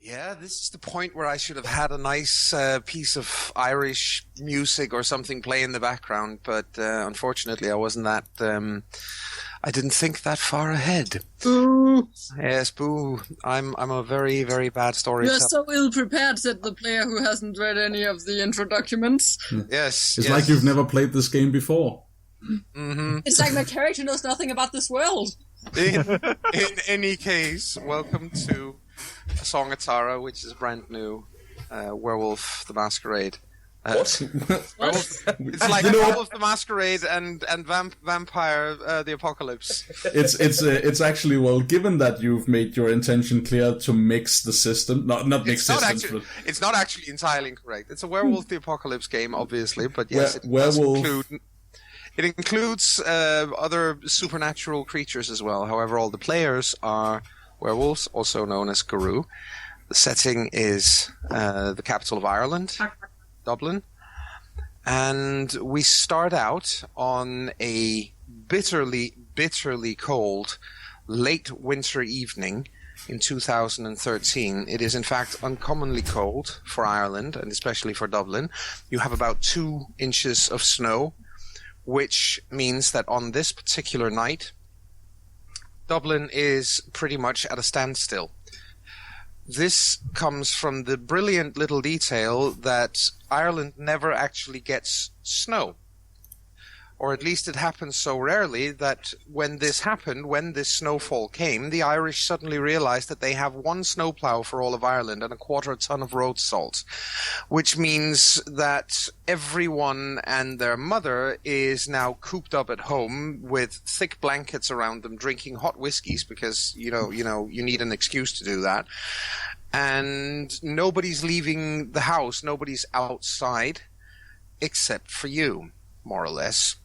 Yeah, this is the point where I should have had a nice piece of Irish music or something play in the background, but unfortunately I wasn't that... I didn't think that far ahead. Boo! Yes, boo. I'm a very, very bad storyteller. You're so ill-prepared, said the player who hasn't read any of the intro documents. Yes. It's like you've never played this game before. Mm-hmm. It's like my character knows nothing about this world. In any case, welcome to A Song of Tara, which is brand new. Werewolf the Masquerade. What? It's like Werewolf the Masquerade and Vampire the Apocalypse. It's actually, well, given that you've made your intention clear to mix the system, not mix systems. It's not actually entirely incorrect. It's a Werewolf the Apocalypse game, obviously, but yes, it includes other supernatural creatures as well. However, all the players are werewolves, also known as Guru. The setting is the capital of Ireland, Dublin, and we start out on a bitterly cold late winter evening in 2013. It is in fact uncommonly cold for Ireland and especially for Dublin. You have about 2 inches of snow, which means that on this particular night Dublin is pretty much at a standstill. This comes from the brilliant little detail that Ireland never actually gets snow. Or at least it happens so rarely that when this happened, when this snowfall came, the Irish suddenly realized that they have 1 snowplow for all of Ireland and a 1/4 ton of road salt, which means that everyone and their mother is now cooped up at home with thick blankets around them, drinking hot whiskies because, you need an excuse to do that. And nobody's leaving the house, nobody's outside, except for you, more or less.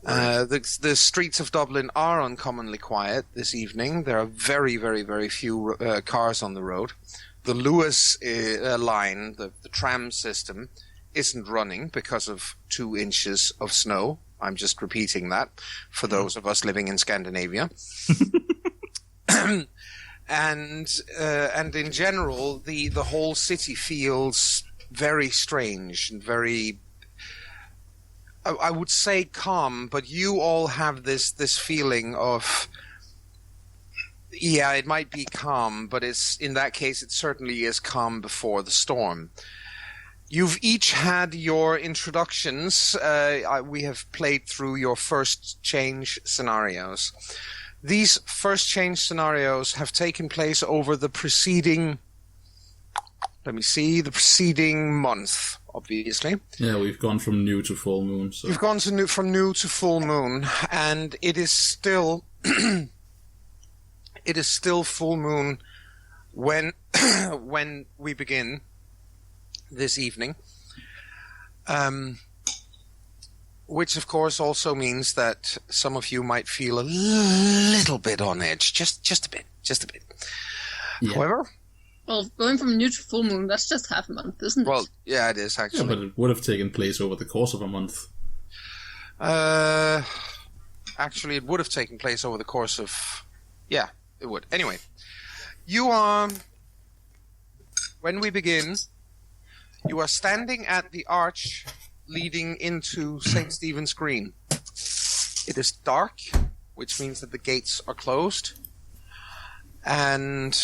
The streets of Dublin are uncommonly quiet this evening. There are very, very, very few cars on the road. The Lewis line, the tram system, isn't running because of 2 inches of snow. I'm just repeating that for those of us living in Scandinavia. And in general, the whole city feels very strange and very, I would say, calm, but you all have this feeling of, yeah, it might be calm, but in that case it certainly is calm before the storm. You've each had your introductions. We have played through your first change scenarios. These first change scenarios have taken place over the preceding month, obviously. Yeah, we've gone from new to full moon. So. You've gone from new to full moon, and it is still full moon when we begin this evening. Which, of course, also means that some of you might feel a little bit on edge. Just a bit. Yeah. However... Well, going from new to full moon, that's just half a month, isn't it? Well, yeah, it is, actually. Yeah, but it would have taken place over the course of a month. Actually, it would have taken place over the course of... Yeah, it would. Anyway, you are... When we begin, you are standing at the arch leading into St. Stephen's Green. It is dark, which means that the gates are closed, and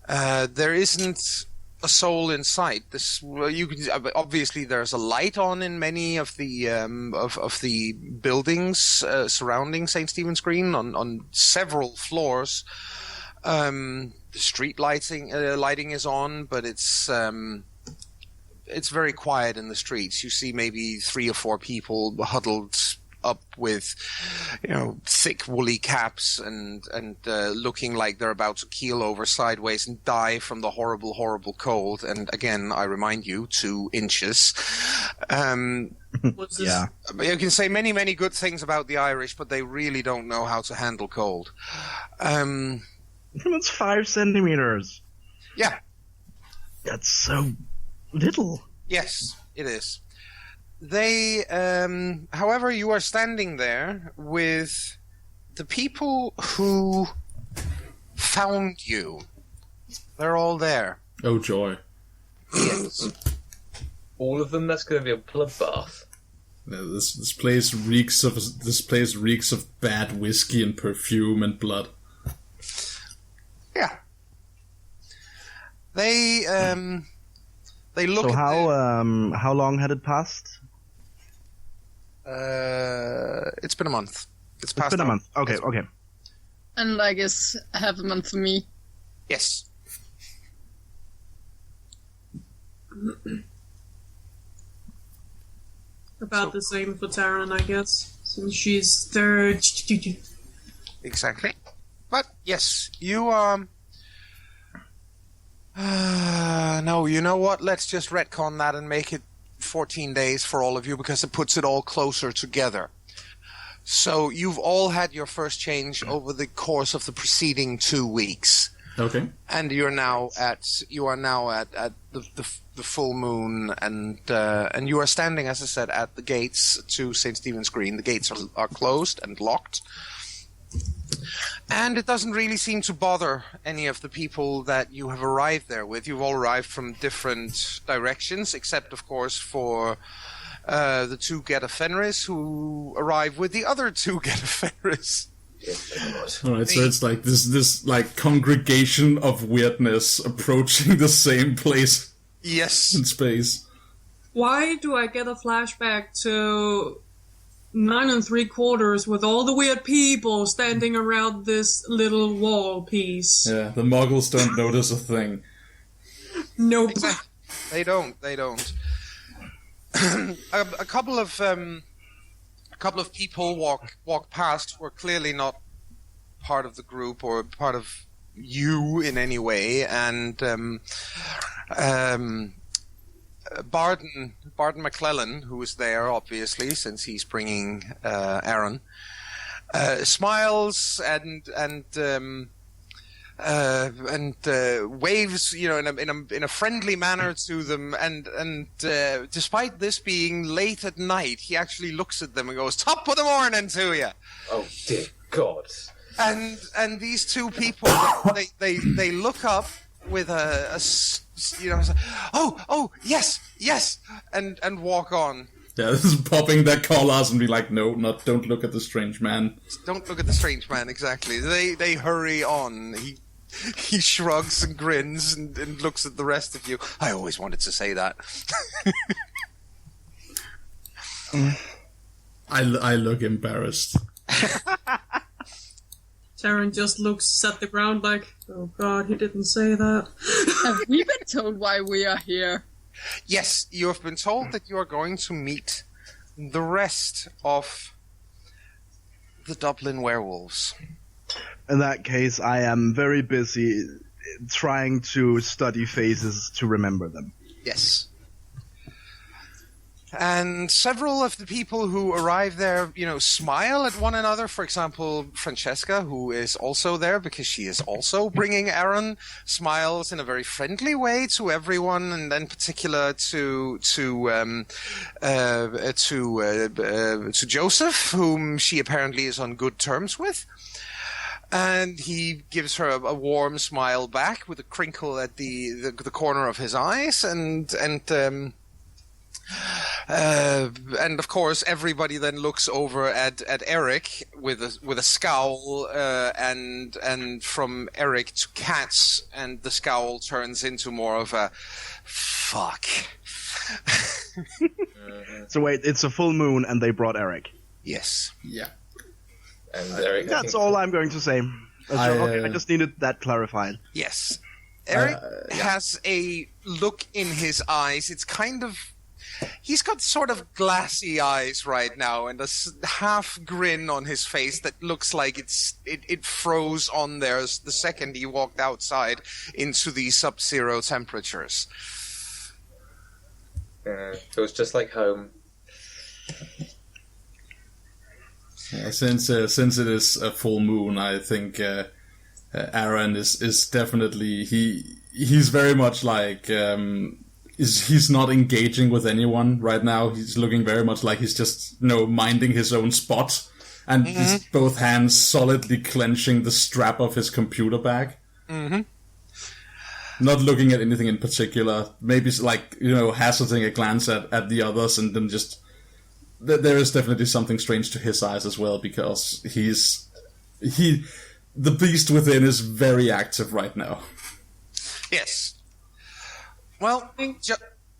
there isn't a soul in sight. Obviously there's a light on in many of the of the buildings surrounding St. Stephen's Green on several floors. The street lighting is on, but it's very quiet in the streets. You see maybe 3 or 4 people huddled up with, thick woolly caps and looking like they're about to keel over sideways and die from the horrible, horrible cold. And again, I remind you, 2 inches. Yeah. You can say many, many good things about the Irish, but they really don't know how to handle cold. That's 5 centimeters. Yeah. That's so little. Yes, it is. They, however, you are standing there with the people who found you They're all there. Oh joy! Yes. All of them. That's going to be a bloodbath. This place reeks of bad whiskey and perfume and blood. Yeah. They look. So how long had it passed? It's been a month. It's been a month. Okay, okay. And I guess half a month for me. Yes. About the same for Taryn, I guess, since she's third. Exactly. But yes, you no, you know what? Let's just retcon that and make it 14 days for all of you because it puts it all closer together. So you've all had your first change over the course of the preceding 2 weeks. Okay. And you are now at the full moon, and you are standing, as I said, at the gates to St. Stephen's Green. The gates are closed and locked. And it doesn't really seem to bother any of the people that you have arrived there with. You've all arrived from different directions, except, of course, for the two Geta Fenris who arrive with the other two Geta Fenris. Alright, so it's like this like congregation of weirdness approaching the same place. Yes. In space. Why do I get a flashback to 9 3/4 with all the weird people standing around this little wall piece? Yeah, the Muggles don't notice a thing. Nope. Exactly. They don't. A couple of people walk past who are clearly not part of the group or part of you in any way, and Barden McClellan, who is there obviously since he's bringing Aaron, smiles and waves, in a friendly manner to them, and despite this being late at night, he actually looks at them and goes, "Top of the morning to you." Oh dear God! And these two people, they look up with oh yes, and walk on. Yeah, this is popping their collars and be like, no, don't look at the strange man. Don't look at the strange man, exactly. They hurry on. He shrugs and grins and looks at the rest of you. I always wanted to say that. I look embarrassed. Taryn just looks at the ground like, oh God, he didn't say that. Have we been told why we are here? Yes, you have been told that you are going to meet the rest of the Dublin werewolves. In that case, I am very busy trying to study faces to remember them. Yes. And several of the people who arrive there, smile at one another. For example, Francesca, who is also there because she is also bringing Aaron, smiles in a very friendly way to everyone, and in particular to Joseph, whom she apparently is on good terms with. And he gives her a warm smile back with a crinkle at the corner of his eyes, and of course everybody then looks over at Eric with a scowl, and from Eric to Katz, and the scowl turns into more of a fuck. So wait, it's a full moon and they brought Eric. Yes. Yeah. And Eric, that's all I'm going to say. I just needed that clarified. Yes. Eric has a look in his eyes. It's kind of... He's got sort of glassy eyes right now, and a half grin on his face that looks like it froze on there the second he walked outside into the sub-zero temperatures. Feels just like home. Yeah, since it is a full moon, I think Aaron is definitely he's very much like he's not engaging with anyone right now. He's looking very much like he's just minding his own spot, and he's both hands solidly clenching the strap of his computer bag. Mm-hmm. not looking at anything in particular. Maybe like, hazarding a glance at the others, and then just there is definitely something strange to his eyes as well, because the beast within is very active right now. Yes. Well,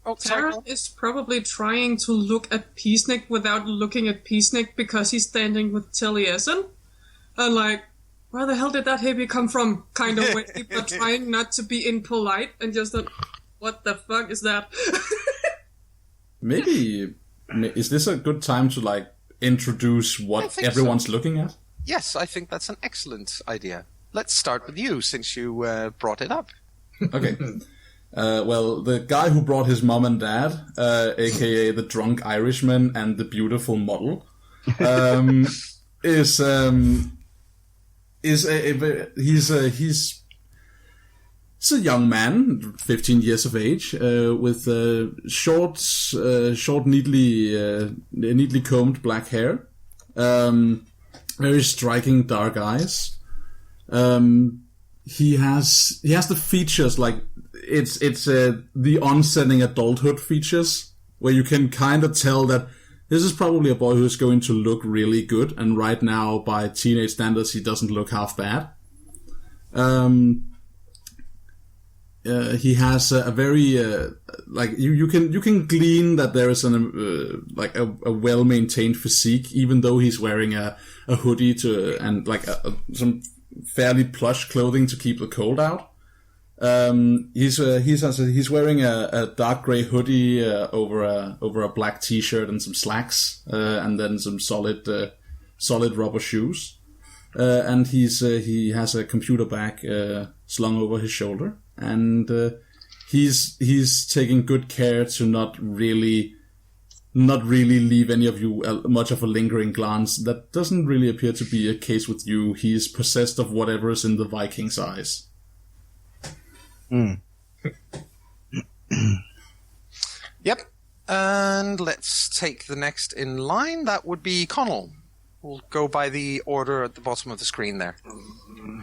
Taran is probably trying to look at Peacenik without looking at Peacenik because he's standing with Taliesin. And like, where the hell did that hippie come from? Kind of way, but trying not to be impolite and just what the fuck is that? Maybe, is this a good time to like introduce what everyone's looking at? Yes, I think that's an excellent idea. Let's start with you, since you brought it up. Okay. Well, the guy who brought his mom and dad, aka the drunk Irishman and the beautiful model, he's a young man, 15 years of age, with short, neatly combed black hair, very striking dark eyes. He has the features like it's the onsetting adulthood features, where you can kind of tell that this is probably a boy who's going to look really good, and right now, by teenage standards, he doesn't look half bad. He has a very like you can glean that there is a well maintained physique, even though he's wearing a hoodie and like some fairly plush clothing to keep the cold out. He's wearing a dark grey hoodie over a black t-shirt and some slacks, and then some solid rubber shoes. And he has a computer bag slung over his shoulder, and he's taking good care to not really leave any of you much of a lingering glance. That doesn't really appear to be a case with you. He's possessed of whatever is in the Viking's eyes. Yep. And let's take the next in line. That would be Connell. We'll go by the order at the bottom of the screen there.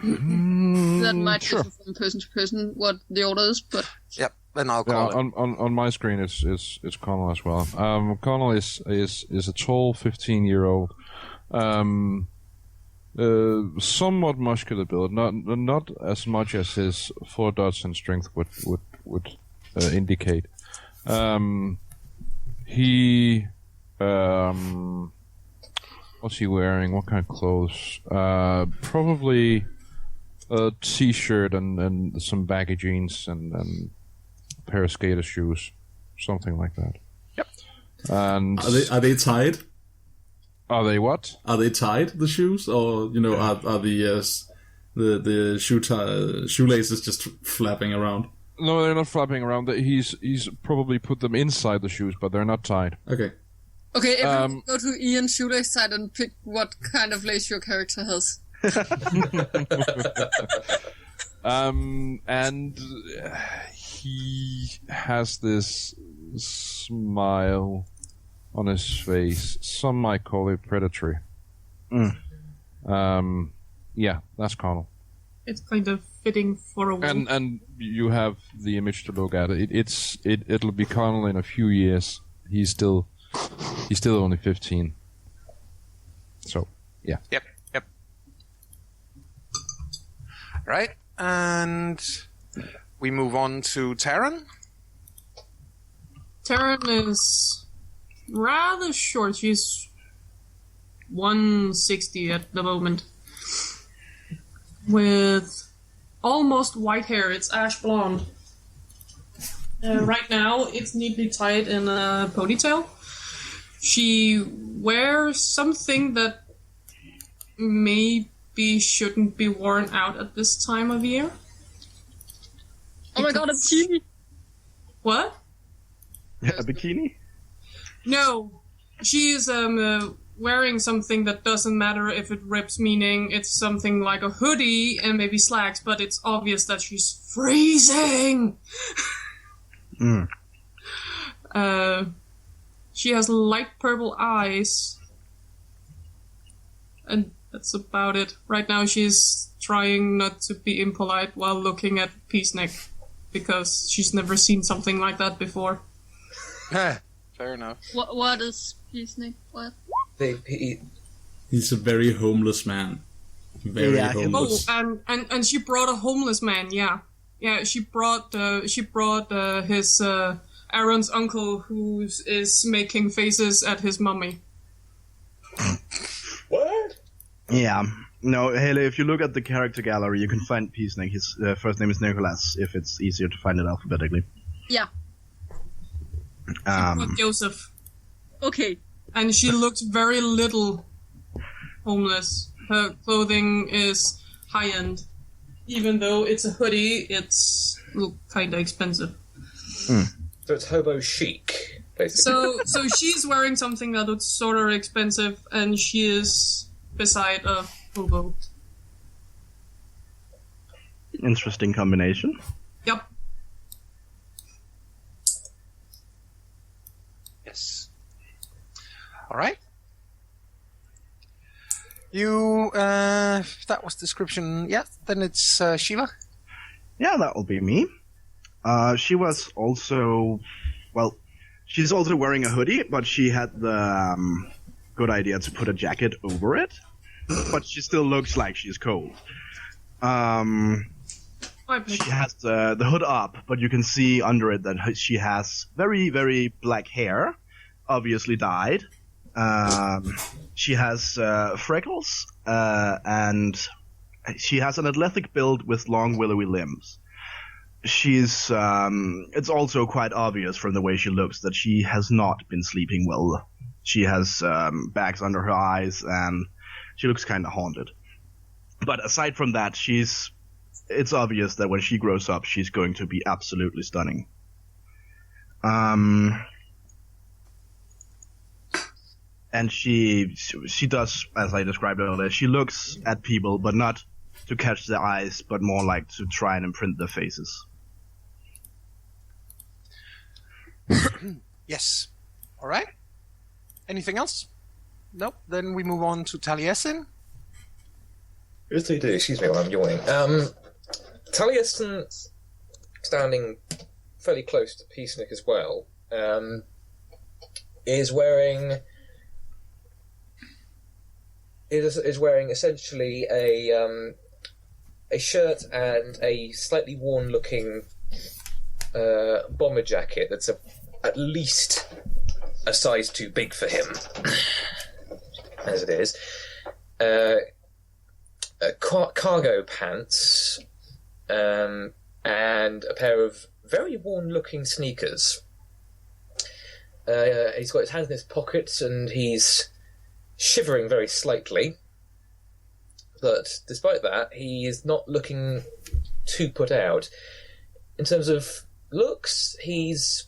That might differ from person to person what the order is, but yep. Then I'll call it. On my screen, it's Connell as well. Connell is a tall 15-year-old, somewhat muscular build, not as much as his 4 dots in strength would indicate. What's he wearing? What kind of clothes? Probably a t-shirt and some baggy jeans and a pair of skater shoes, something like that. Yep. And are they tied? Are they what? Are they tied, the shoes, or are the shoelaces just flapping around? No, they're not flapping around. He's probably put them inside the shoes, but they're not tied. Okay. Okay, everyone go to Ian's shoelace side and pick what kind of lace your character has. And he has this smile on his face. Some might call it predatory. Yeah, that's Connell. It's kind of fitting for a wolf. And you have the image to look at. It'll be Connell in a few years. He's still only 15. So, yeah. Yep. Right, and we move on to Taran. Taran is rather short. She's 160 at the moment. With almost white hair. It's ash blonde. Right now, it's neatly tied in a ponytail. She wears something that maybe shouldn't be worn out at this time of year. Oh my god, a bikini! What? A bikini? No. She is wearing something that doesn't matter if it rips, meaning it's something like a hoodie and maybe slacks, but it's obvious that she's freezing! She has light purple eyes. And that's about it. Right now she's trying not to be impolite while looking at Peacenik. because she's never seen something like that before. Fair enough. What is Peacenik? What? He's a very homeless man. Very homeless. Oh, and she brought a homeless man. Yeah. She brought his Aaron's uncle who is making faces at his mummy. What? Yeah. No, Haley, if you look at the character gallery, you can find Peacenik. His first name is Nicholas, if it's easier to find it alphabetically. Yeah. Joseph. Okay. And she looks very little homeless. Her clothing is high-end. Even though it's a hoodie, it's kind of expensive. So it's hobo chic, basically. So she's wearing something that looks sort of expensive, and she is beside a hobo. Interesting combination. Yep. Yes. All right. You, if that was description, yeah, then it's Shiva. Yeah, that will be me. She was also, well, she's also wearing a hoodie, but she had the good idea to put a jacket over it. But she still looks like she's cold. She has the hood up, but you can see under it that she has very, very black hair, obviously dyed. She has freckles, and she has an athletic build with long, willowy limbs. She's, it's also quite obvious from the way she looks that she has not been sleeping well. She has bags under her eyes, and she looks kind of haunted. But aside from that, it's obvious that when she grows up, she's going to be absolutely stunning. And she does, as I described earlier, she looks at people, but not to catch their eyes, but more like to try and imprint their faces. Yes. All right. Anything else? Nope. Then we move on to Taliesin. Yes, they do. Excuse me while I'm yawning. Taliesin, standing fairly close to Peacenik as well, is wearing essentially a shirt and a slightly worn-looking bomber jacket that's at least a size too big for him, as it is. Cargo pants, and a pair of very worn-looking sneakers. He's got his hands in his pockets and he's shivering very slightly, but despite that, he is not looking too put out. In terms of looks, he's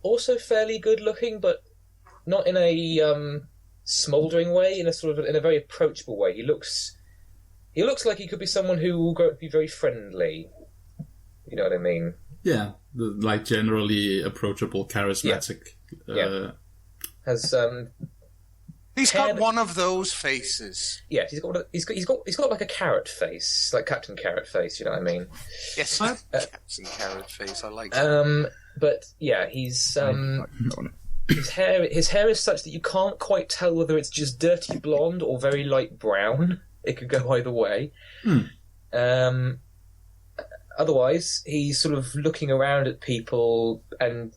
also fairly good looking, but not in a smouldering way, in a very approachable way. He looks like he could be someone who will be very friendly. You know what I mean? Yeah, like generally approachable, charismatic. Yeah. Has He's got one of those faces. Yeah, he's got like a carrot face, like Captain Carrot Face. You know what I mean? Yes, Captain Carrot Face. I like that. But yeah, his hair is such that you can't quite tell whether it's just dirty blonde or very light brown. It could go either way. Otherwise, he's sort of looking around at people and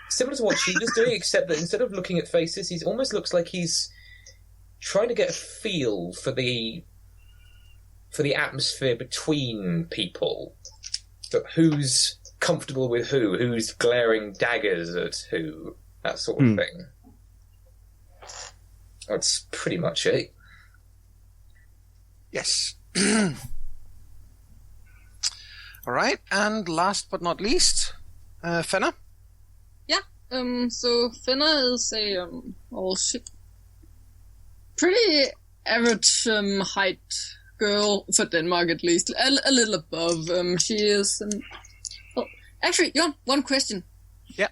similar to what she was doing, except that instead of looking at faces, he almost looks like he's trying to get a feel for the atmosphere between people. So who's comfortable with who's glaring daggers at who, that sort of thing. That's pretty much it. Yes. All right, and last but not least, Fenna. Yeah. So Fenna is a pretty average height girl for Denmark, at least a little above. She is. Actually, Jon, one question. Yeah.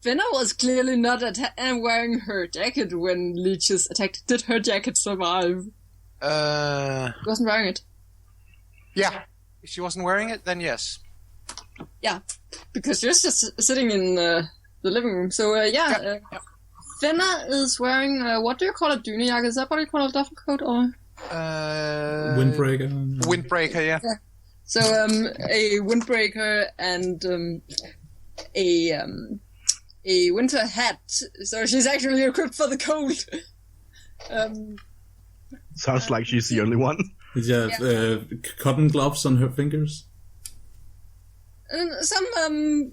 Fenna was clearly not wearing her jacket when leeches attacked. Did her jacket survive? She wasn't wearing it. Yeah. If she wasn't wearing it, then yes. Yeah, because you're just sitting in the living room. So, Fenna is wearing, what do you call it, dunejak? Is that what you call a duffel coat? Or? Windbreaker. Windbreaker, yeah. So, a windbreaker and a winter hat. So she's actually equipped for the cold. Sounds like she's the only one. Yeah, cotton gloves on her fingers. And some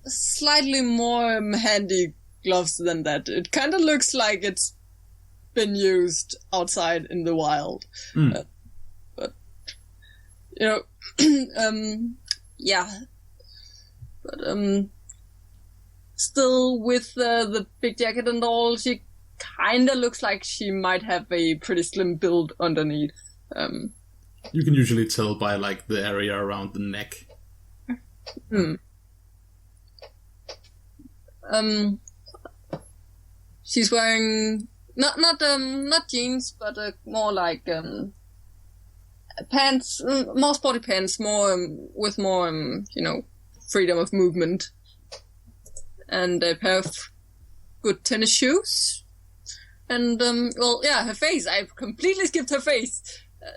slightly more handy gloves than that. It kind of looks like it's been used outside in the wild. But yeah. But still with the big jacket and all, she kind of looks like she might have a pretty slim build underneath. You can usually tell by like the area around the neck. She's wearing not jeans, but more like pants, more sporty pants, more with more freedom of movement, and a pair of good tennis shoes. And her face. I've completely skipped her face.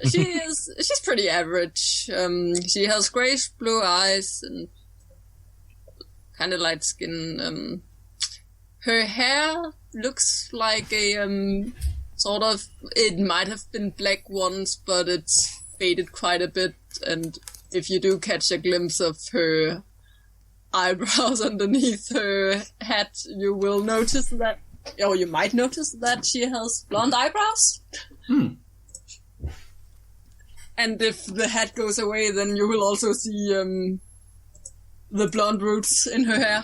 She's pretty average. She has grayish blue eyes and kind of light skin. Her hair looks like a sort of. It might have been black once, but it's faded quite a bit. And if you do catch a glimpse of her eyebrows underneath her hat, you will notice that. Or you might notice that she has blonde eyebrows. And if the hat goes away, then you will also see the blonde roots in her hair.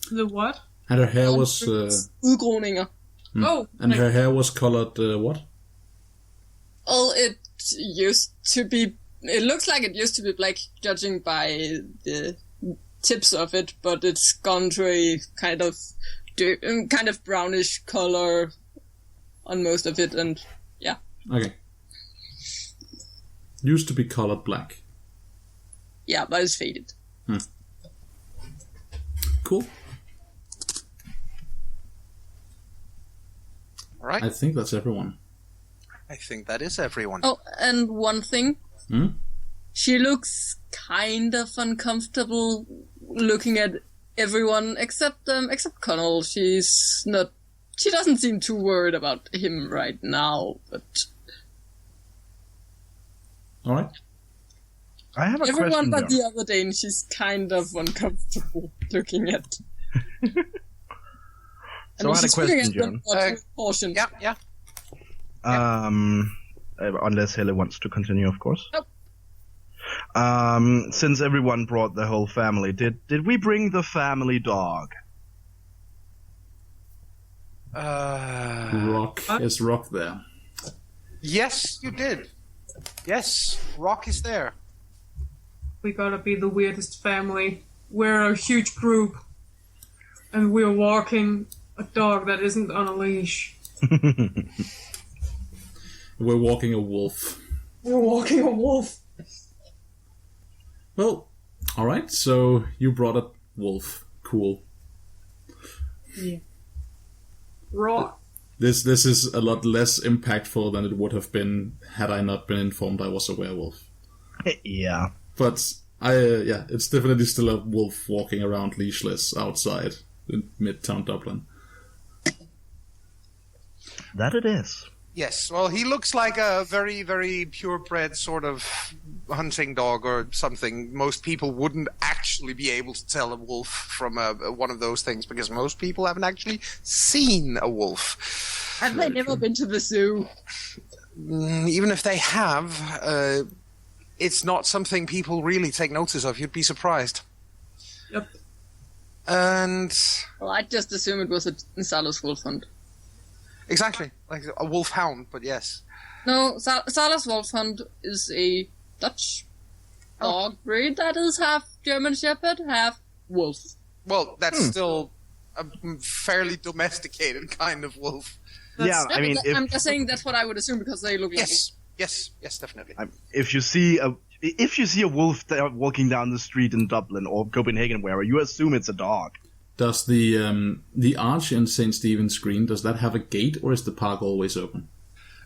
The what? And her hair was... Udgroninger. Oh. And her hair was colored what? Well, it used to be... It looks like it used to be black, judging by the tips of it, but it's gone to a kind of brownish color on most of it, and yeah. Okay. Used to be colored black. Yeah, but it's faded. Cool. All right. I think that's everyone. I think that is everyone. Oh, and one thing. She looks kind of uncomfortable looking at everyone except Connell. She doesn't seem too worried about him right now, but... Alright. I have a everyone question, but John. the other Dane, she's kind of uncomfortable looking at. So I had a question, John. Caution. Yeah. Unless Helle wants to continue, of course. Nope. Since everyone brought the whole family, did we bring the family dog? Rock. Is Rock there? Yes, you did. Yes, Rock is there. We gotta be the weirdest family. We're a huge group, and we're walking a dog that isn't on a leash. We're walking a wolf. We're walking a wolf. Well, alright, so you brought a wolf. Cool. Yeah. Raw. This is a lot less impactful than it would have been had I not been informed I was a werewolf. Yeah. But it's definitely still a wolf walking around leashless outside in Midtown Dublin. That it is. Yes, well, he looks like a very, very purebred sort of hunting dog or something. Most people wouldn't actually be able to tell a wolf from one of those things because most people haven't actually seen a wolf. Have they never been to the zoo? Even if they have, it's not something people really take notice of. You'd be surprised. Yep. And... Well, I'd just assume it was a Salos wolf hunt. Exactly, like a wolfhound, but yes. No, Salos Wolfhound is a Dutch dog breed that is half German Shepherd, half wolf. Well, that's still a fairly domesticated kind of wolf. I'm just saying that's what I would assume because they look like... Yes, definitely. If you see If you see a wolf walking down the street in Dublin or Copenhagen, wherever, you assume it's a dog. Does the arch in St. Stephen's Green, does that have a gate, or is the park always open?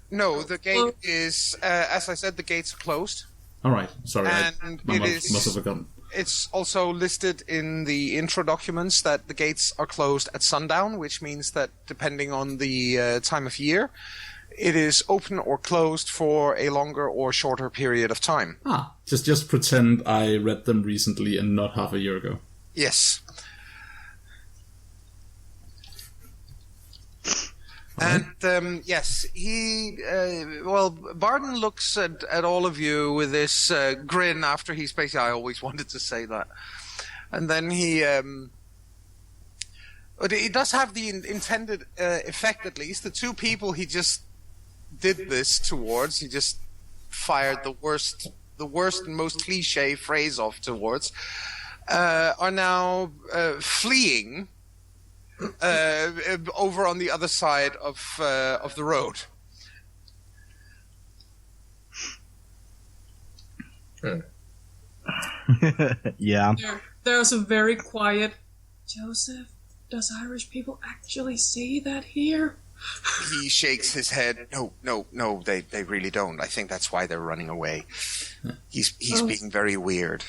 No, the gate is, as I said, the gates are closed. All right, sorry, And I it must have forgotten. It's also listed in the intro documents that the gates are closed at sundown, which means that depending on the time of year, it is open or closed for a longer or shorter period of time. Just pretend I read them recently and not half a year ago. Yes. And, yes, Barden looks at all of you with this grin after he's basically, I always wanted to say that. And then but it does have the intended effect, at least. The two people he just did this towards, he just fired the worst and most cliche phrase off towards, are now fleeing over on the other side of the road. Yeah. There's a very quiet. Joseph, does Irish people actually say that here? He shakes his head. No, they really don't. I think that's why they're running away. He's being very weird.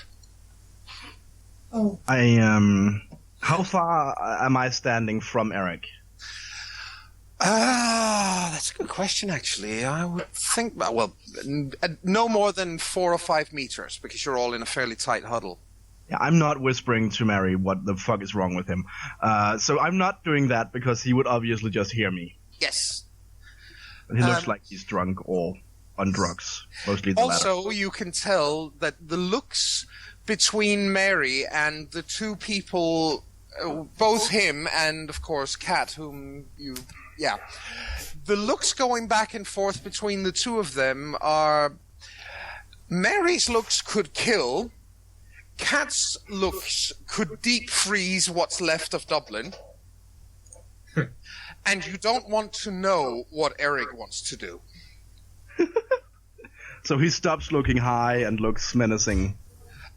Oh. How far am I standing from Eric? That's a good question, actually. I would think, no more than 4 or 5 meters, because you're all in a fairly tight huddle. Yeah, I'm not whispering to Mary what the fuck is wrong with him. So I'm not doing that because he would obviously just hear me. Yes. And he looks like he's drunk or on drugs. Mostly the latter. Also, you can tell that the looks between Mary and the two people, both him and, of course, Kat, whom you... Yeah. The looks going back and forth between the two of them are... Mary's looks could kill. Kat's looks could deep freeze what's left of Dublin. And you don't want to know what Eric wants to do. So he stops looking high and looks menacing.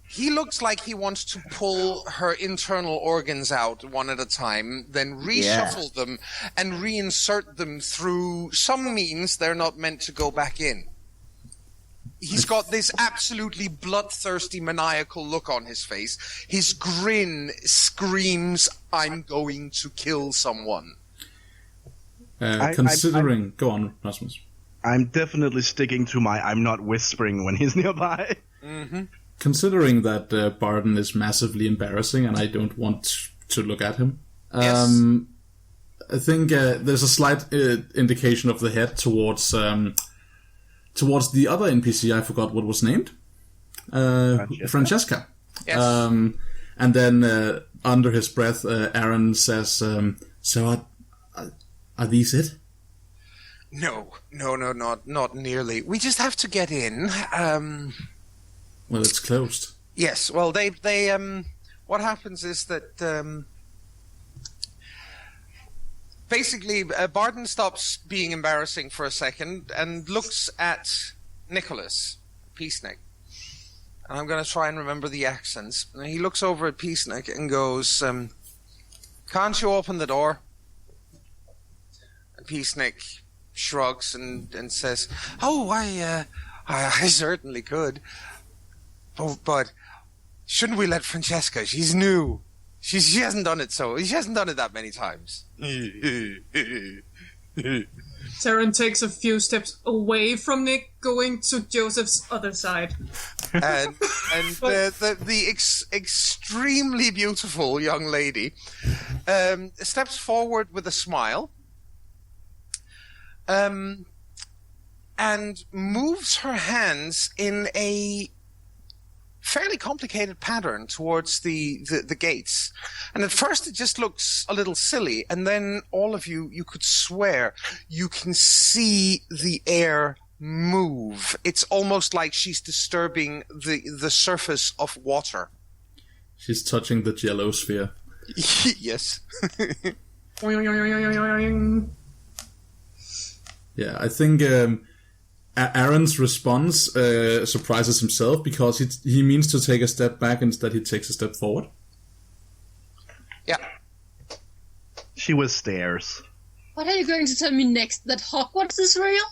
He looks like he wants to pull her internal organs out one at a time, then reshuffle them and reinsert them through some means they're not meant to go back in. He's got this absolutely bloodthirsty, maniacal look on his face. His grin screams, I'm going to kill someone. Considering... Go on, Rasmus. I'm definitely sticking to my I'm not whispering when he's nearby. Mm-hmm. Considering that Barden is massively embarrassing and I don't want to look at him, Yes. I think there's a slight indication of the head towards the other NPC. I forgot what was named. Francesca. Yes. And then under his breath, Aaron says, "So are these it?" No, not nearly. We just have to get in. Well, it's closed. Yes, well, they what happens is that, basically, Barden stops being embarrassing for a second and looks at Nicholas, Peacenik. And I'm going to try and remember the accents. And he looks over at Peacenik and goes, can't you open the door? And Peacenik shrugs and says, oh, I certainly could. Oh, but shouldn't we let Francesca? She's new. She hasn't done it she hasn't done it that many times. Taryn takes a few steps away from Nick, going to Joseph's other side. And the extremely beautiful young lady steps forward with a smile, and moves her hands in a fairly complicated pattern towards the gates. And at first it just looks a little silly, and then all of you could swear you can see the air move. It's almost like she's disturbing the surface of water. She's touching the jello sphere. Yes. Yeah, I think Aaron's response surprises himself because he means to take a step back, instead he takes a step forward. Yeah. She was stairs. What are you going to tell me next? That Hogwarts is real?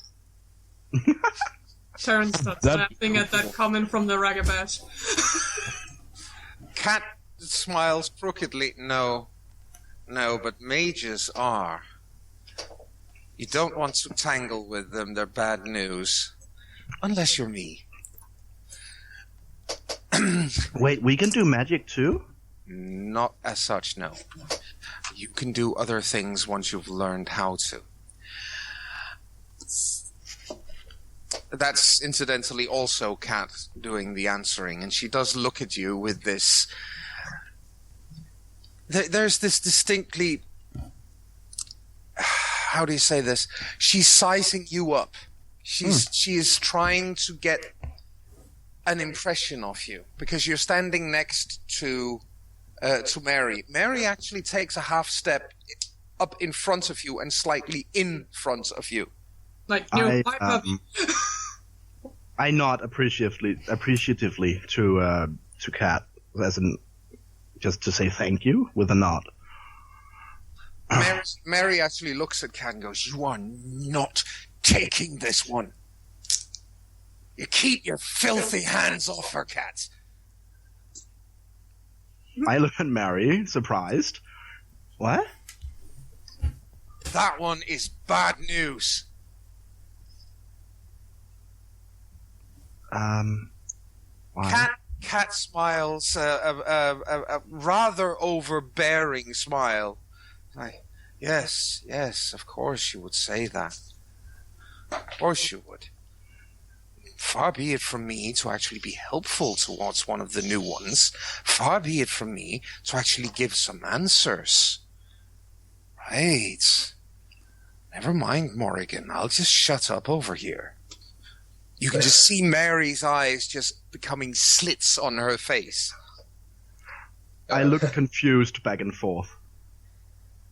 Sharon starts laughing at that comment from the Ragabash. Cat smiles crookedly. No, but mages are. You don't want to tangle with them. They're bad news. Unless you're me. Wait, we can do magic too? Not as such, no. You can do other things once you've learned how to. That's incidentally also Kat doing the answering, and she does look at you with this... There's this distinctly... How do you say this? She's sizing you up. She is trying to get an impression of you, because you're standing next to Mary. Mary actually takes a half step up in front of you and slightly in front of you. Like, my puppy. I nod appreciatively to Kat, as in just to say thank you with a nod. Mary actually looks at Kat and goes, "You are not taking this one. You keep your filthy hands off her, Kat." I look at Mary, surprised. What? That one is bad news. Why? Kat smiles, a rather overbearing smile. Yes, of course you would say that. Of course you would. Far be it from me to actually be helpful towards one of the new ones. Far be it from me to actually give some answers. Right. Never mind, Morrigan. I'll just shut up over here. You can just see Mary's eyes just becoming slits on her face. I look confused back and forth.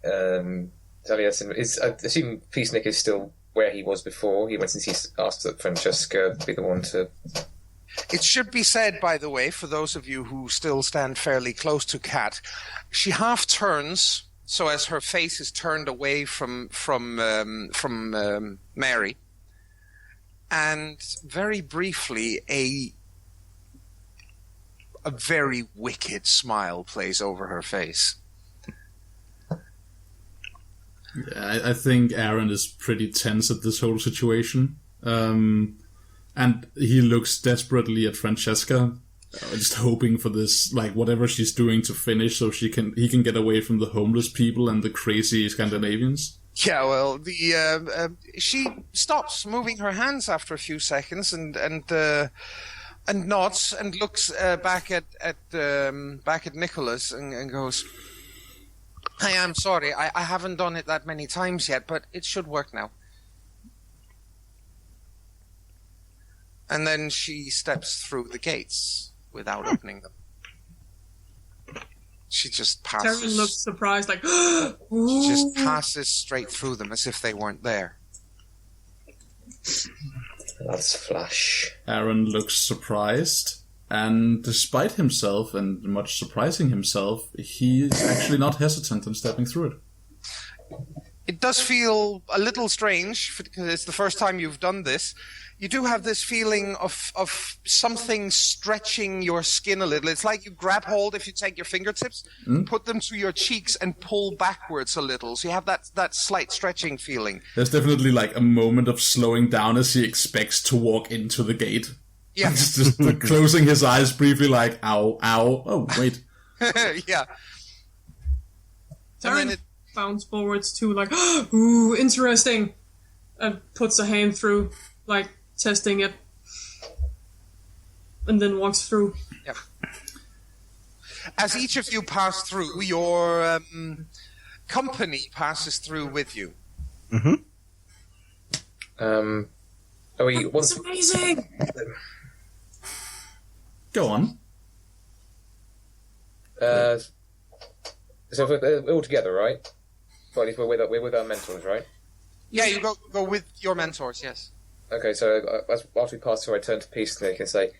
I assume Peacenik is still where he was before. He went since he asked that Francesca be the one to... It should be said, by the way, for those of you who still stand fairly close to Kat, she half turns, so as her face is turned away from Mary, and very briefly a very wicked smile plays over her face. Yeah, I think Aaron is pretty tense at this whole situation. And he looks desperately at Francesca, just hoping for this, like, whatever she's doing to finish so he can get away from the homeless people and the crazy Scandinavians. Yeah, well, she stops moving her hands after a few seconds and nods and looks back at Nicholas and goes, "I am sorry. I haven't done it that many times yet, but it should work now." And then she steps through the gates without opening them. She just passes. Terry looks surprised, like, she just passes straight through them as if they weren't there. That's flash. Aaron looks surprised. And despite himself, and much surprising himself, he is actually not hesitant in stepping through it. It does feel a little strange, because it's the first time you've done this. You do have this feeling of something stretching your skin a little. It's like you grab hold, if you take your fingertips, put them to your cheeks and pull backwards a little. So you have that slight stretching feeling. There's definitely like a moment of slowing down as he expects to walk into the gate. Yeah. just closing his eyes briefly, like, ow, ow. Oh, wait. Yeah. Taryn bounces forwards too, like, ooh, interesting. And puts a hand through, like, testing it. And then walks through. Yeah. As each of you pass through, your company passes through with you. Mm-hmm. That's amazing! Go on. So we're all together, right? Well, at least we're with our mentors, right? Yeah, you go with your mentors, yes. Okay, so after we pass through, I turn to Peacenik and say,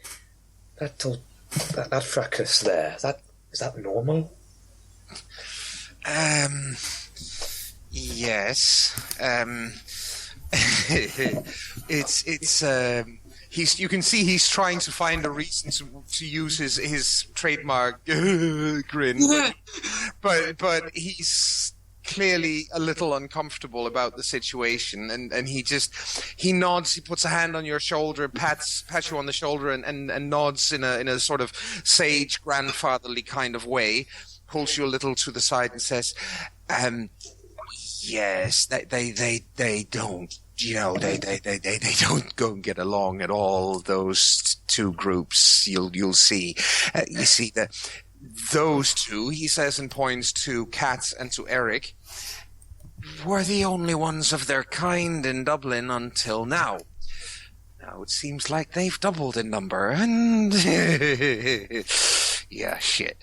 that fracas there, is that normal? Yes. You can see he's trying to find a reason to use his trademark grin, but he's clearly a little uncomfortable about the situation, and he nods, he puts a hand on your shoulder, pats you on the shoulder, and nods in a sort of sage grandfatherly kind of way, pulls you a little to the side and says, yes, they don't, they don't go and get along at all, those two groups. You'll see. You see those two, he says and points to Kat and to Eric, were the only ones of their kind in Dublin until now. Now it seems like they've doubled in number, and yeah, shit.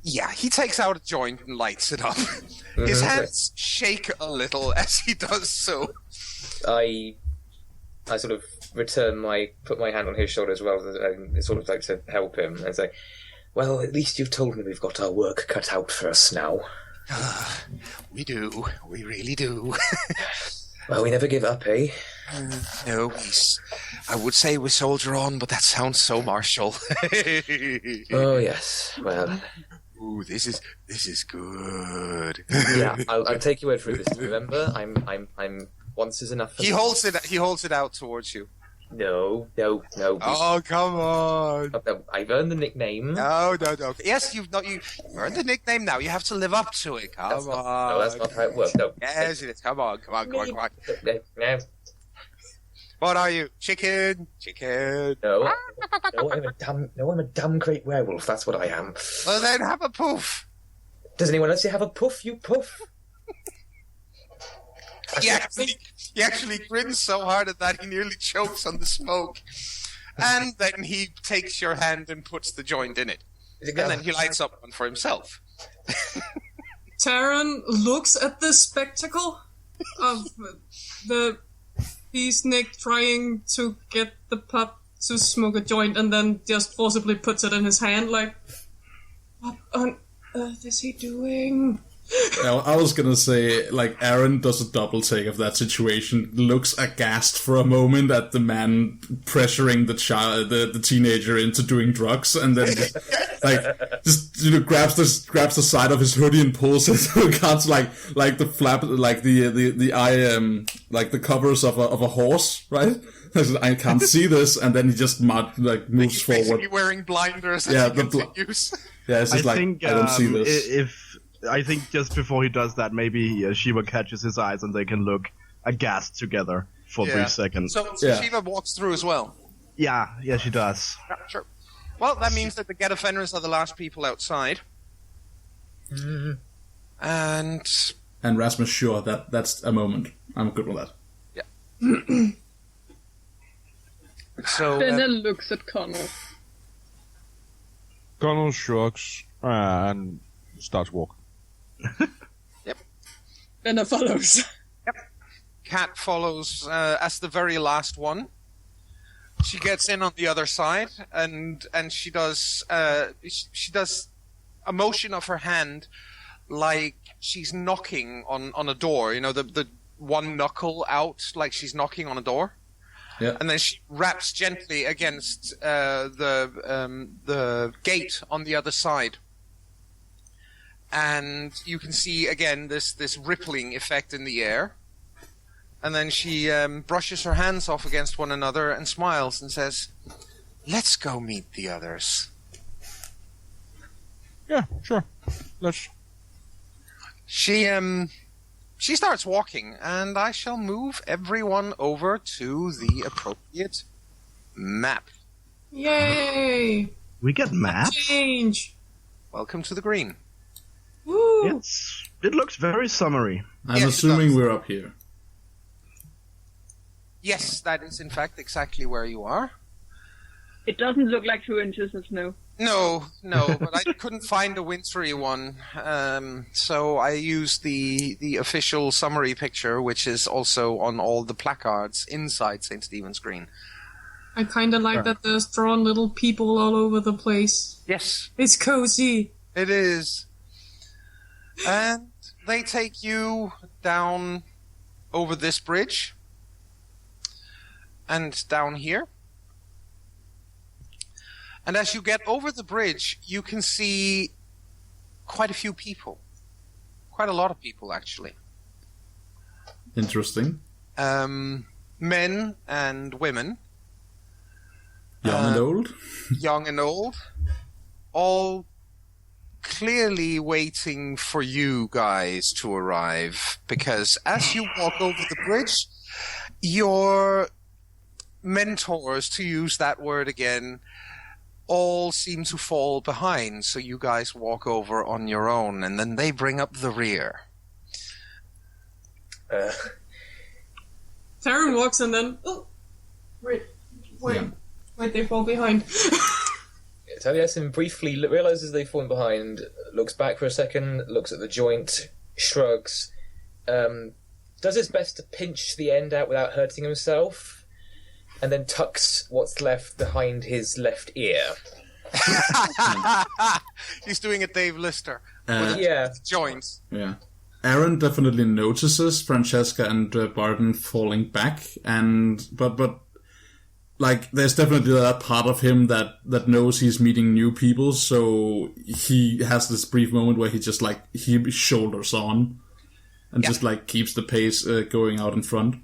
Yeah, he takes out a joint and lights it up. His hands shake a little as he does so. I sort of put my hand on his shoulder as well, and sort of like to help him, and say, well, at least you've told me we've got our work cut out for us now. We do. We really do. Well, we never give up, eh? No, I would say we soldier on, but that sounds so martial. Oh, yes. Well... Ooh, this is good. Yeah, I'll take your word for it. Remember, I'm once is enough. He holds it out towards you. No. Oh, come on! I've earned the nickname. No. Yes, you've earned the nickname. Now you have to live up to it. Come on. No, that's not how it works. No. Yes, it is. Come on. No. What are you? Chicken? No, I'm a damn great werewolf. That's what I am. Well, then have a poof. Does anyone else have a puff? You puff. He actually grins so hard at that he nearly chokes on the smoke. And then he takes your hand and puts the joint in it. And then he lights up one for himself. Taran looks at this spectacle of the Peacenik trying to get the pup to smoke a joint and then just forcibly puts it in his hand, like, what on earth is he doing? Now, I was gonna say, like, Aaron does a double take of that situation, looks aghast for a moment at the man pressuring the teenager into doing drugs, and then grabs the side of his hoodie and pulls it so it can't, like the flap, like the eye, like the covers of a horse, right? I can't see this, and then he just moves forward. Basically wearing blinders as he continues. Yeah, it's just I don't see this. I think just before he does that, maybe Shiva catches his eyes and they can look aghast together for a brief second. So Shiva walks through as well? Yeah, she does. Yeah, sure. Well, that means that the Get Offenders are the last people outside. Mm-hmm. And Rasmus, sure, that's a moment. I'm good with that. Yeah. So Benna looks at Connell. Connell shrugs and starts walking. Yep. Benna follows. Yep. Kat follows as the very last one. She gets in on the other side, and she does a motion of her hand like she's knocking on a door. You know, the one knuckle out, like she's knocking on a door. Yeah. And then she raps gently against the gate on the other side. And you can see, again, this rippling effect in the air. And then she brushes her hands off against one another and smiles and says, "Let's go meet the others." Yeah, sure. Let's. She starts walking, and I shall move everyone over to the appropriate map. Yay! We get maps? Change! Welcome to the green. Woo! Yes. It looks very summery. I'm assuming we're up here. Yes, that is in fact exactly where you are. It doesn't look like 2 inches of snow. No, but I couldn't find a wintry one, so I used the official summary picture, which is also on all the placards inside St. Stephen's Green. I kind of like that there's drawn little people all over the place. Yes. It's cozy. It is. And they take you down over this bridge and down here. And as you get over the bridge, you can see quite a few people. Quite a lot of people, actually. Interesting. Men and women. Young and old? Young and old. All clearly waiting for you guys to arrive. Because as you walk over the bridge, your mentors, to use that word again, all seem to fall behind, so you guys walk over on your own, and then they bring up the rear. Taryn walks and then... Oh, wait, they fall behind. Taliesin briefly realizes they've fallen behind, looks back for a second, looks at the joint, shrugs, does his best to pinch the end out without hurting himself, and then tucks what's left behind his left ear. He's doing a Dave Lister. Yeah. Joints. Yeah. Aaron definitely notices Francesca and Barton falling back, but like there's definitely that part of him that knows he's meeting new people, so he has this brief moment where he just he shoulders on and just keeps the pace going out in front.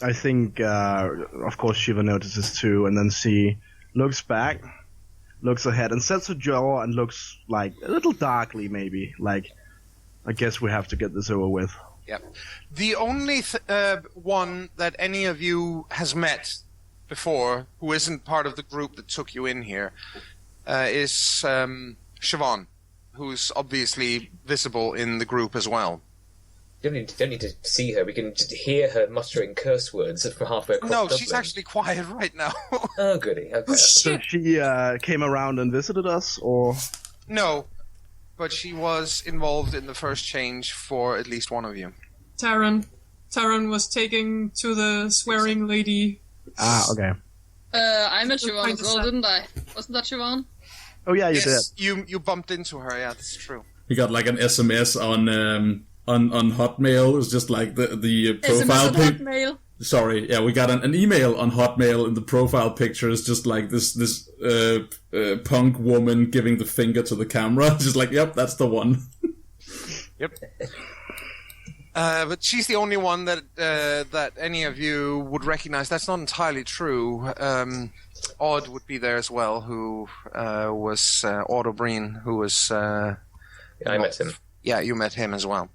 I think, of course, Shiva notices too, and then she looks back, looks ahead, and sets her jaw and looks a little darkly, maybe. I guess we have to get this over with. Yep. The only one that any of you has met before, who isn't part of the group that took you in here, is Siobhan, who's obviously visible in the group as well. You don't need to see her. We can just hear her muttering curse words from halfway across No, Dublin. she's actually quiet right now. Oh, goody. Okay. So she came around and visited us, or...? No, but she was involved in the first change for at least one of you. Taryn was taking to the swearing lady. Ah, okay. I met Siobhan as well, didn't I? Wasn't that Siobhan? Oh, yeah, you yes, did. you bumped into her, yeah, that's true. We got an SMS on Hotmail. It was just the profile Hotmail. Sorry, yeah, we got an email on Hotmail, and the profile picture is just this punk woman giving the finger to the camera. Just yep, that's the one. Yep. But she's the only one that any of you would recognize. That's not entirely true. Odd would be there as well, who was Odd O'Brien, who was... I met him. Yeah, you met him as well.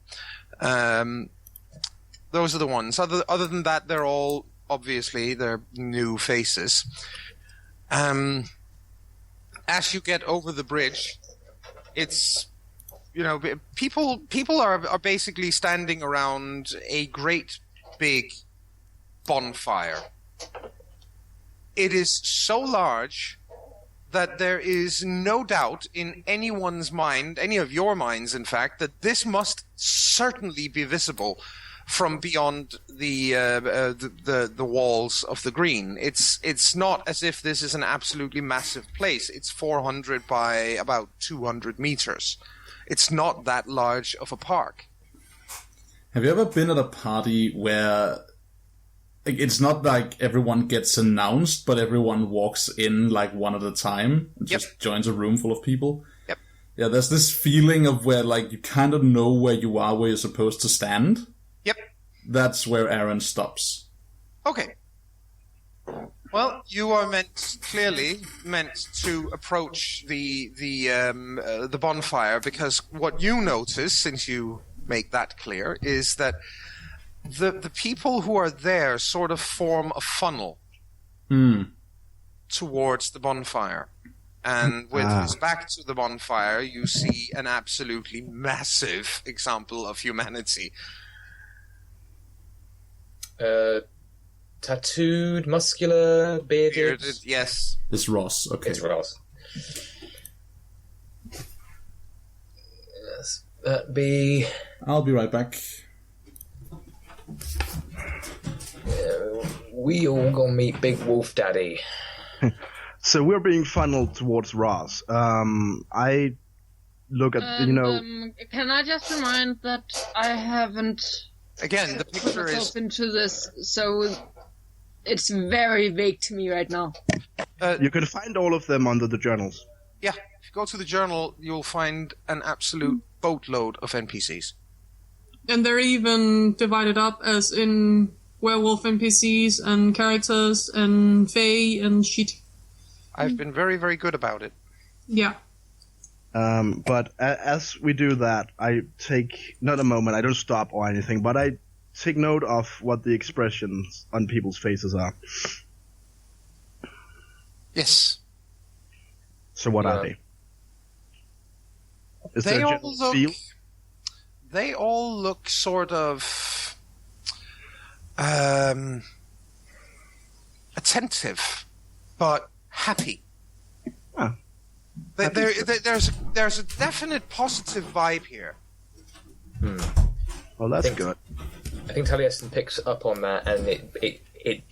Those are the ones. Other than that, they're all, obviously, they're new faces. As you get over the bridge, it's... people are basically standing around a great big bonfire. It is so large that there is no doubt in anyone's mind, any of your minds, in fact, that this must certainly be visible from beyond the walls of the green. It's not as if this is an absolutely massive place. It's 400 by about 200 meters. It's not that large of a park. Have you ever been at a party where it's not like everyone gets announced, but everyone walks in one at a time and just joins a room full of people? Yep. Yeah, there's this feeling of where you kind of know where you are, where you're supposed to stand. Yep. That's where Aaron stops. Okay. Well, you are clearly meant to approach the bonfire, because what you notice, since you make that clear, is that the people who are there sort of form a funnel towards the bonfire. And with his back to the bonfire, you see an absolutely massive example of humanity. Tattooed, muscular, bearded. Yes. It's Ross, okay. It's Ross. Yes, that be... I'll be right back. We all gonna meet Big Wolf Daddy. So we're being funneled towards Ross. I look at, Can I just remind that I haven't Again, the picture put myself is... into this, so it's very vague to me right now. You can find all of them under the journals. Yeah, if you go to the journal, you'll find an absolute boatload of NPCs. And they're even divided up as in werewolf NPCs and characters and fae and shit. I've been very, very good about it. Yeah. But as we do that, I take, not a moment, I don't stop or anything, but I take note of what the expressions on people's faces are. Yes. So what are they? Is there a general feel? They all look sort of attentive, but happy. Ah. There's a definite positive vibe here. Well, that's good. I think Taliesin picks up on that, and it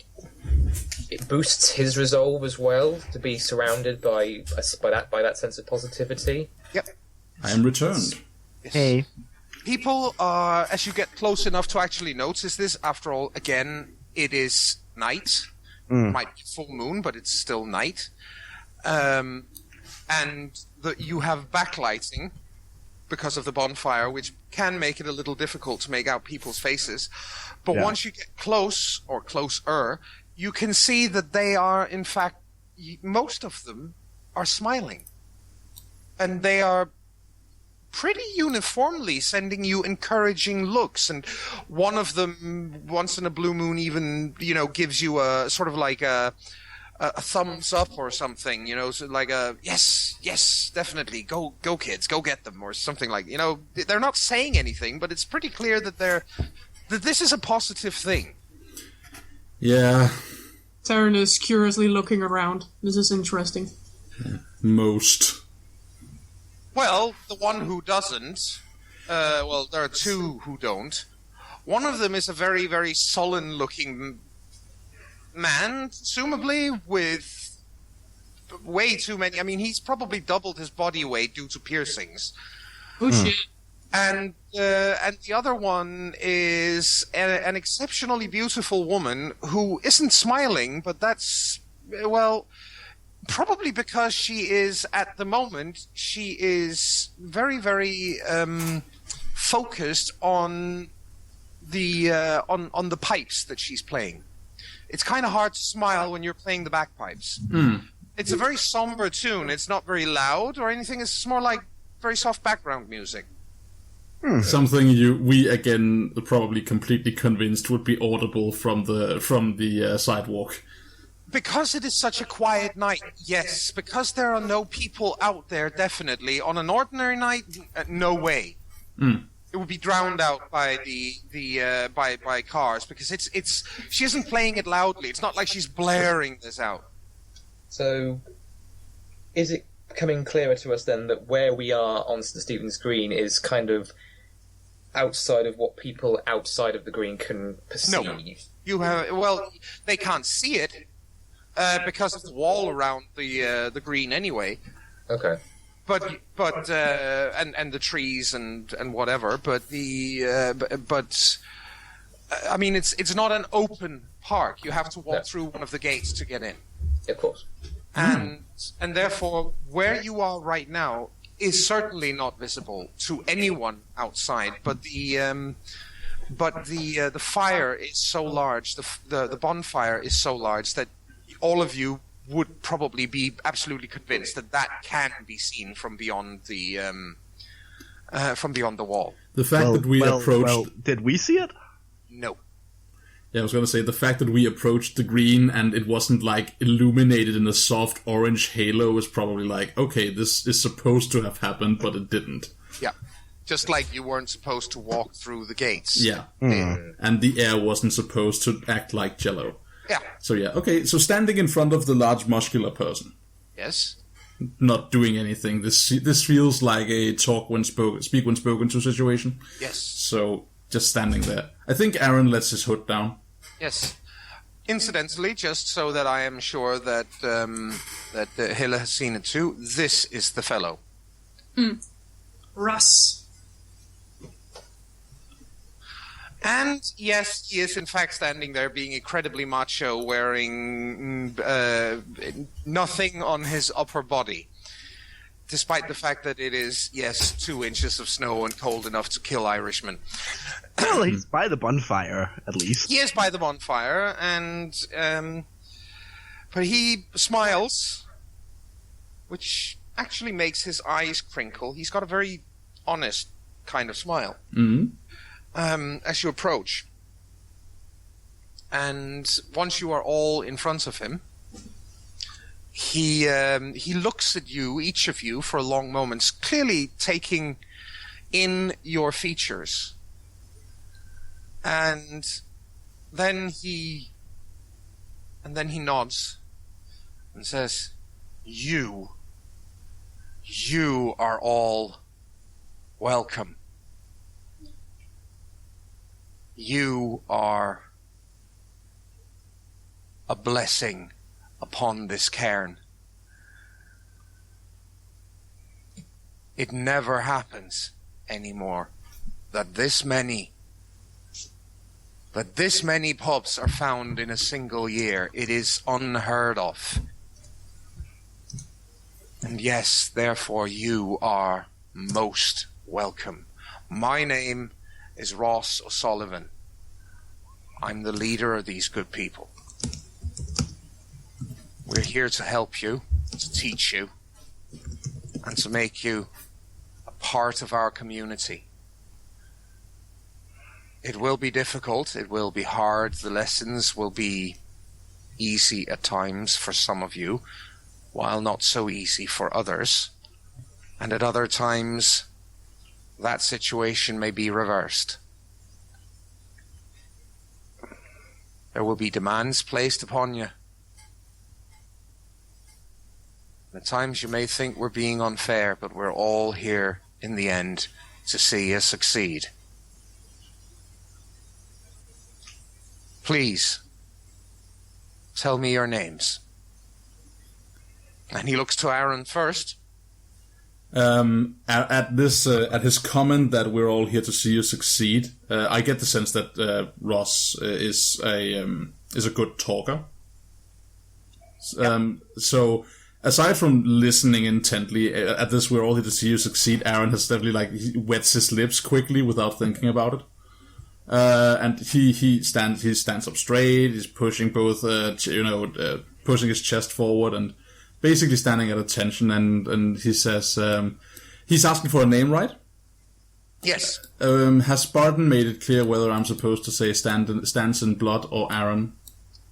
boosts his resolve as well to be surrounded by that sense of positivity. Yep. I am returned. Yes. Hey. People are, as you get close enough to actually notice this, after all, again, it is night. Might be full moon, but it's still night. And you have backlighting because of the bonfire, which can make it a little difficult to make out people's faces. But once you get close, or closer, you can see that they are, in fact, most of them are smiling. And they are pretty uniformly sending you encouraging looks, and one of them, once in a blue moon, even gives you a sort of like a thumbs up or something, so like a yes, definitely, go kids, go get them, or something like, they're not saying anything, but it's pretty clear that that this is a positive thing. Yeah. Taryn is curiously looking around. This is interesting. Most. Well, the one who doesn't, there are two who don't. One of them is a very, very sullen-looking man, presumably, with way too many... I mean, he's probably doubled his body weight due to piercings. Oh, shit. And the other one is an exceptionally beautiful woman who isn't smiling, but that's, probably because she is, at the moment, she is very, very focused on the pipes that she's playing. It's kind of hard to smile when you're playing the bagpipes. It's a very somber tune. It's not very loud or anything. It's more like very soft background music. Something we again probably completely convinced would be audible from the sidewalk. Because it is such a quiet night, yes. Because there are no people out there, definitely. On an ordinary night, no way. It would be drowned out by by cars, because she isn't playing it loudly. It's not like she's blaring this out. So, is it becoming clearer to us then that where we are on St. Stephen's Green is kind of outside of what people outside of the green can perceive? No. They can't see it because of the wall around the green anyway. Okay. But and the trees and whatever. But I mean, it's not an open park. You have to walk through one of the gates to get in. Of course. And therefore, where you are right now is certainly not visible to anyone outside. But the fire is so large, the bonfire is so large that all of you would probably be absolutely convinced that can be seen from beyond the wall. The fact that we approached... did we see it? No. Yeah, I was going to say, the fact that we approached the green and it wasn't, like, illuminated in a soft orange halo is probably like, okay, this is supposed to have happened, but it didn't. Yeah. Just like you weren't supposed to walk through the gates. Yeah. And the air wasn't supposed to act like jello. Yeah. So yeah, okay, so standing in front of the large muscular person. Yes. not doing anything. This feels like a speak when spoken to situation. Yes. So just standing there. I think Aaron lets his hood down. Yes. Incidentally, just so that I am sure that Hilla has seen it too, this is the fellow. Russ. And yes, he is in fact standing there being incredibly macho, wearing nothing on his upper body. Despite the fact that it is, 2 inches of snow and cold enough to kill Irishmen. Well, he's by the bonfire, at least. He is by the bonfire, and but he smiles, which actually makes his eyes crinkle. He's got a very honest kind of smile. As you approach. And once you are all in front of him, he looks at you, each of you, for a long moment, clearly taking in your features. And then he nods and says, You are all welcome. You are a blessing upon this cairn. It never happens anymore that this many pups are found in a single year. It is unheard of. And yes, therefore you are most welcome. My name is Ross O'Sullivan. I'm the leader of these good people. We're here to help you, to teach you, and to make you a part of our community. It will be difficult, it will be hard, the lessons will be easy at times for some of you, while not so easy for others. And at other times, that situation may be reversed. There will be demands placed upon you. At times you may think we're being unfair, but we're all here in the end to see you succeed. Please, tell me your names. And he looks to Aaron first. At his comment that we're all here to see you succeed, I get the sense that Ross is a good talker. So aside from listening intently at this, we're all here to see you succeed. Aaron has definitely he wets his lips quickly without thinking about it, and he stands up straight. He's pushing both, pushing his chest forward and basically standing at attention, and he says, he's asking for a name, right? Yes. Has Spartan made it clear whether I'm supposed to say stands in blood or Aaron?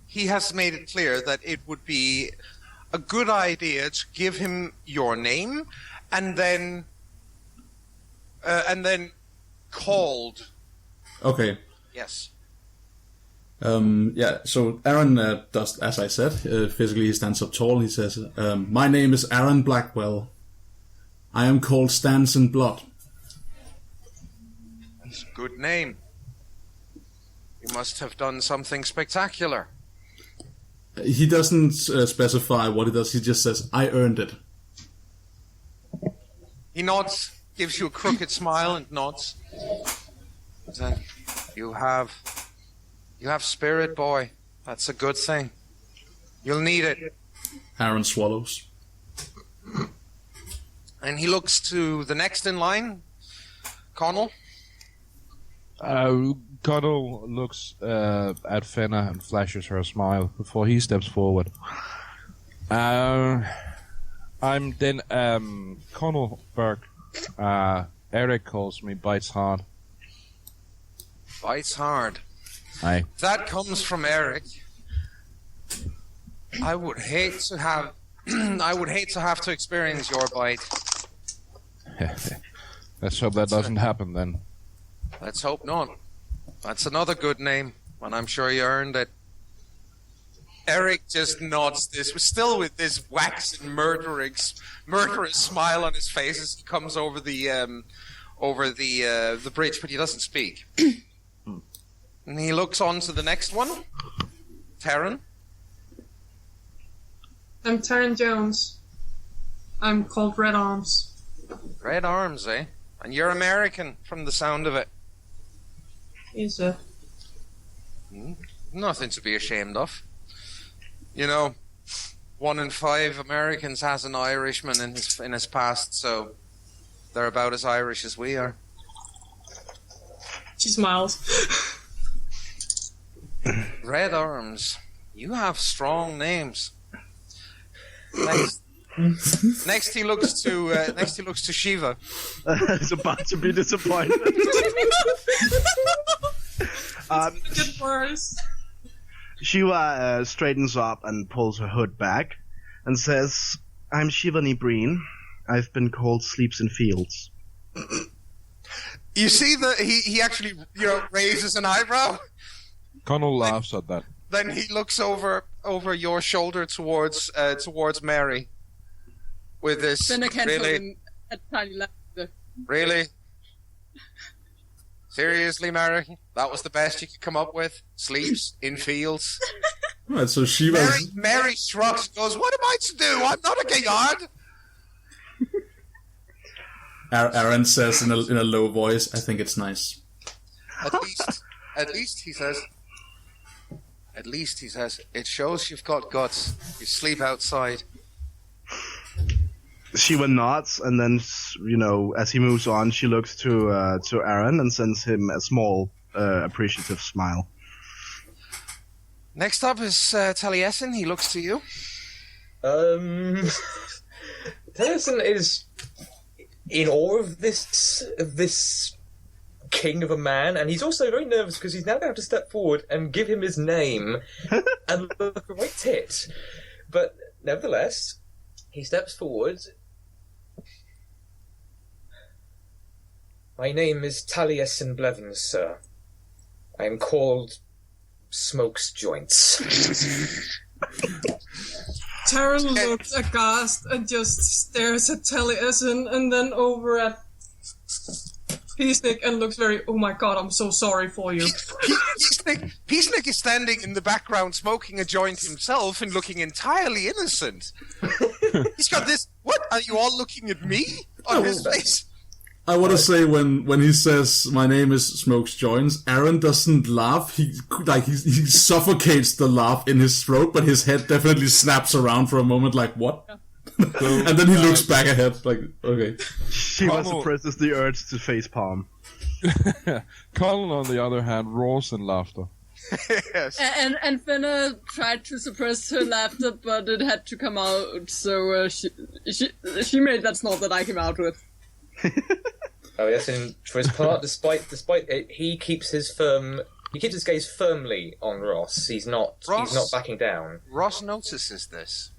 He has made it clear that it would be a good idea to give him your name and then called. Okay. Yes. So Aaron does, as I said, physically he stands up tall. He says, my name is Aaron Blackwell. I am called Stands in Blood. That's a good name. You must have done something spectacular. He doesn't specify what he does. He just says, I earned it. He nods, gives you a crooked smile and nods. You have spirit, boy. That's a good thing. You'll need it. Aaron swallows. And he looks to the next in line, Connell. Connell looks at Fenna and flashes her a smile before he steps forward. I'm then Connell Burke. Eric calls me Bites Hard. Bites Hard. Aye. That comes from Eric. I would hate to have to experience your bite. Let's hope that doesn't happen then. Let's hope not. That's another good name, and I'm sure you earned it. Eric just nods this, still with this waxen murderous smile on his face as he comes over the bridge, but he doesn't speak. And he looks on to the next one. Taryn. I'm Taryn Jones. I'm called Red Arms. Red Arms, eh? And you're American, from the sound of it. Yes, sir. Nothing to be ashamed of. You know, 1 in 5 Americans has an Irishman in his past, so they're about as Irish as we are. She smiles. Red Arms. You have strong names. Next he looks to Shiva. He's about to be disappointed. Get worse. Shiva straightens up and pulls her hood back and says, I'm Shivani Breen. I've been called Sleeps in Fields. You see that he actually raises an eyebrow. Connell laughs at that. Then he looks over your shoulder towards Mary with this. Really? Really? Seriously, Mary? That was the best you could come up with? Sleeps in fields? Right, so Shiva's... Mary shrugs and goes, what am I to do? I'm not a Gaillard. Aaron says in a low voice, I think it's nice. At least, he says, it shows you've got guts. You sleep outside. Shiva nods, and then, as he moves on, she looks to Aaron and sends him a small, appreciative smile. Next up is Taliesin. He looks to you. Taliesin is in awe of this king of a man, and he's also very nervous because he's now going to have to step forward and give him his name and look a right tit. But nevertheless, he steps forward. My name is Taliesin Blevins, sir. I am called Smokes Joints. Taryn looks aghast and just stares at Taliesin and then over at Peacenik and looks very, oh my god, I'm so sorry for you. Peacenik is standing in the background smoking a joint himself and looking entirely innocent. He's got this, what, are you all looking at me? On his face? I want to say when he says my name is Smokes Joints, Aaron doesn't laugh. He suffocates the laugh in his throat, but his head definitely snaps around for a moment, like what? And then he looks back ahead, like okay. Shiva suppresses the urge to facepalm. Colin, on the other hand, roars in laughter. Yes. And Finna tried to suppress her laughter, but it had to come out. So she made that snort that I came out with. Oh yes, and for his part, despite it, he keeps his gaze firmly on Ross. He's not backing down. Ross notices this.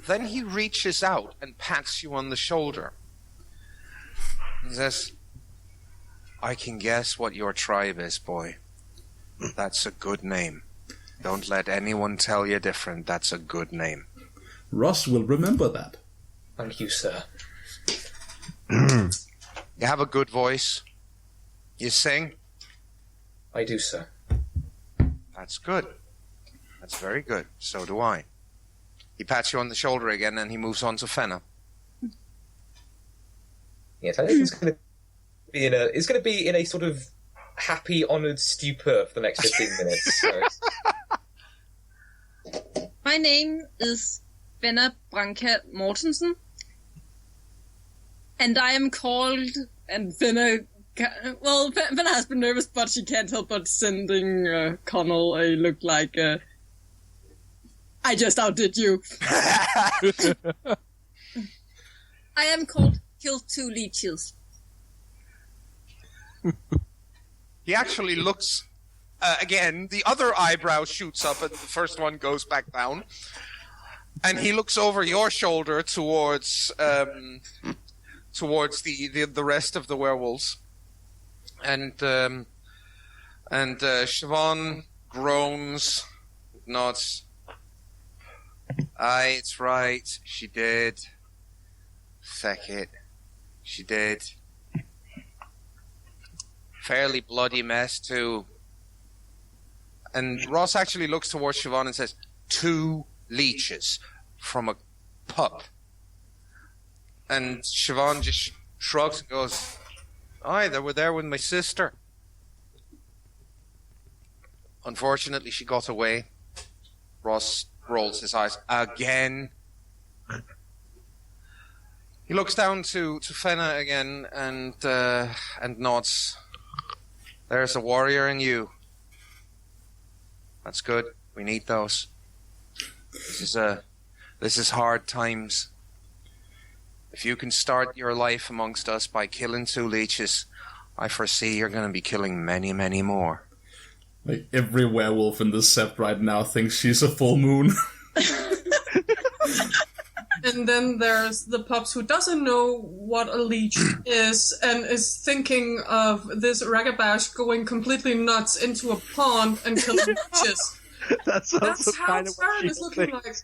Then he reaches out and pats you on the shoulder. He says, I can guess what your tribe is, boy. That's a good name. Don't let anyone tell you different. That's a good name. Ross will remember that. Thank you, sir. You have a good voice. You sing? I do, sir. That's good. That's very good. So do I. He pats you on the shoulder again, and he moves on to Fenna. Yes, I think it's going to be in a sort of happy, honoured stupor for the next 15 minutes. So. My name is Fenna Branca Mortensen. And I am called, and Fenna has been nervous, but she can't help but sending Connell a look like, I just outdid you. I am called Kill Two Leeches. He actually looks, again, the other eyebrow shoots up and the first one goes back down. And he looks over your shoulder towards the rest of the werewolves, and Siobhan groans, nods. Aye, it's right. She did. Feck it. She did. Fairly bloody mess, too. And Ross actually looks towards Siobhan and says, 2 leeches from a pup. And Siobhan just shrugs and goes, aye, they were there with my sister. Unfortunately, she got away. Ross rolls his eyes again. He looks down to Fenna again and nods. There's a warrior in you. That's good. We need those. This is hard times. If you can start your life amongst us by killing 2 leeches, I foresee you're going to be killing many, many more. Like, every werewolf in this sept right now thinks she's a full moon. And then there's the pups who doesn't know what a leech is and is thinking of this ragabash going completely nuts into a pond and killing leeches. That's how Taryn is looking like.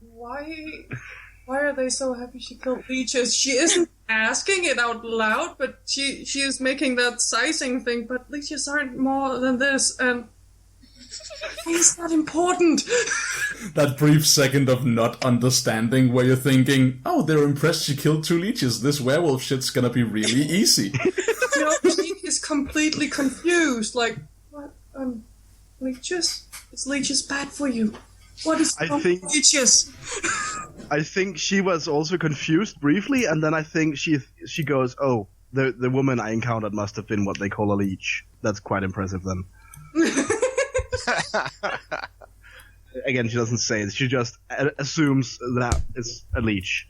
Why are they so happy she killed leeches? She isn't asking it out loud, but she is making that sizing thing, but leeches aren't more than this, and it's not important. That brief second of not understanding where you're thinking, oh, they're impressed she killed 2 leeches. This werewolf shit's gonna be really easy. She is completely confused. Like, what? Leeches? Is leeches bad for you? What is wrong with leeches? I think she was also confused briefly, and then I think she goes, oh, the woman I encountered must have been what they call a leech. That's quite impressive then. Again, she doesn't say it. She just assumes that it's a leech.